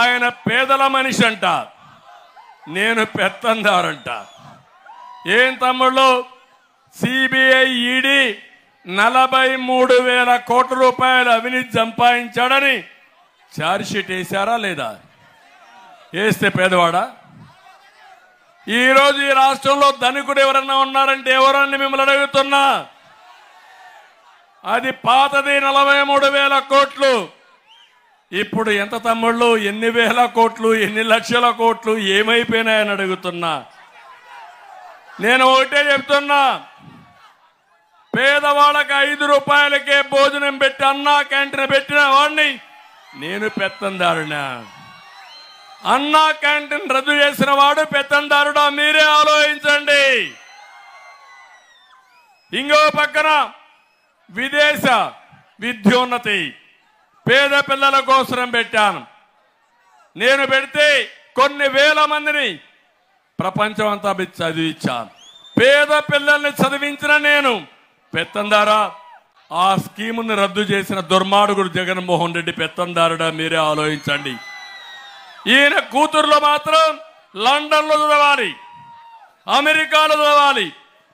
ఆయన పేదల మనిషి అంట, నేను పెత్తందారంట. ఏం తమ్ముళ్ళు, సిబిఐ ఈడీ 43,000 కోట్ల రూపాయలు అవినీతి సంపాదించాడని ఛార్జ్షీట్ వేశారా లేదా? వేస్తే పేదవాడా? ఈరోజు ఈ రాష్ట్రంలో ధనికుడు ఎవరన్నా ఉన్నారంటే ఎవరన్నా మిమ్మల్ని అడుగుతున్నా. అది పాతది 43,000 కోట్లు. ఇప్పుడు ఎంత తమ్ముళ్ళు, ఎన్ని వేల కోట్లు, ఎన్ని లక్షల కోట్లు ఏమైపోయినాయని అడుగుతున్నా. నేను ఒకటే చెప్తున్నా, పేదవాళ్ళకి 5 రూపాయలకే భోజనం పెట్టి అన్నా క్యాంటీన్ పెట్టిన వాడిని నేను పెత్తందారునా? అన్నా క్యాంటీన్ రద్దు చేసిన వాడు పెత్తందారుడా? మీరే ఆలోచించండి. ఇంకో పక్కన విదేశ విద్యోన్నతి పేద పిల్లల కోసం పెట్టాను. నేను పెడితే కొన్ని వేల మందిని ప్రపంచం అంతా చదివించాను. పేద పిల్లల్ని చదివించిన నేను పెత్తందారా? ఆ స్కీముని రద్దు చేసిన దుర్మార్గుడు జగన్మోహన్ రెడ్డి పెత్తందారుడా? మీరే ఆలోచించండి. ఈయన కూతుర్లో మాత్రం లండన్లో చదవాలి, అమెరికాలో చదవాలి,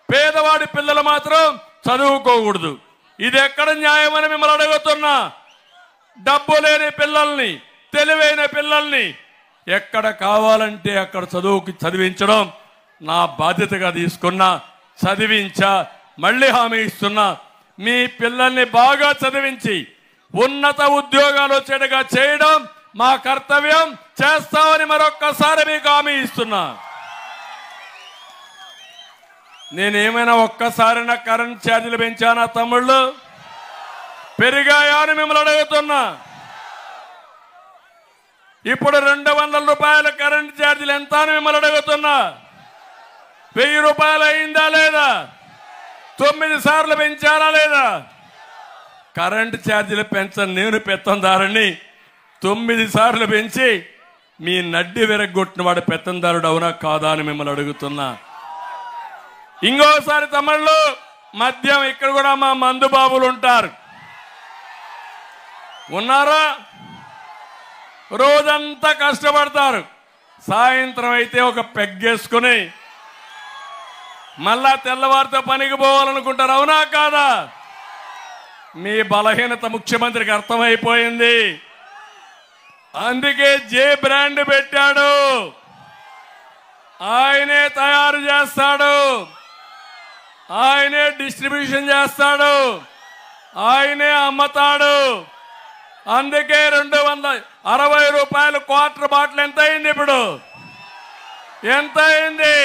పేదవాడి పిల్లలు మాత్రం చదువుకోకూడదు. ఇది ఎక్కడ న్యాయమని మిమ్మల్ని అడుగుతున్నా. డబ్బు లేని పిల్లల్ని, తెలివైన పిల్లల్ని ఎక్కడ కావాలంటే అక్కడ చదివించడం నా బాధ్యతగా తీసుకున్నా, చదివించా. మళ్ళీ హామీ ఇస్తున్నా, మీ పిల్లల్ని బాగా చదివించి ఉన్నత ఉద్యోగాలు వచ్చేట్టుగా చేయడం మా కర్తవ్యం. చేస్తామని మరొక్కసారి మీకు హామీ ఇస్తున్నా. నేనేమైనా ఒక్కసారైనా కరెంట్ ఛార్జీలు పెంచానా తమ్ముళ్ళు? పెరిగాయా అని మిమ్మల్ని అడుగుతున్నా. ఇప్పుడు 200 రూపాయల కరెంట్ ఛార్జీలు ఎంత అని మిమ్మల్ని అడుగుతున్నా. 1000 రూపాయలు అయిందా లేదా? 9 సార్లు పెంచారా లేదా? కరెంట్ ఛార్జీలు పెంచని నేను పెత్తందారుని 9 సార్లు పెంచి మీ నడ్డి విరగొట్టిన వాడు పెత్తందారుడు అవునా కాదా అని మిమ్మల్ని అడుగుతున్నా. ఇంకోసారి తమిళ్లో మద్యం, ఇక్కడ కూడా మా మందు బాబులు ఉంటారు, ఉన్నారా? రోజంతా కష్టపడతారు. సాయంత్రం అయితే ఒక పెగ్గేసుకుని మళ్ళా తెల్లవారితో పనికి పోవాలనుకుంటారు, అవునా కాదా? మీ బలహీనత ముఖ్యమంత్రికి అర్థమైపోయింది. అందుకే జే బ్రాండ్ పెట్టాడు. ఆయనే తయారు చేస్తాడు, ఆయనే డిస్ట్రిబ్యూషన్ చేస్తాడు, ఆయనే అమ్మతాడు. అందుకే 260 రూపాయలు క్వార్టర్ బాటిల్ ఎంత అయింది? ఇప్పుడు ఎంత అయింది?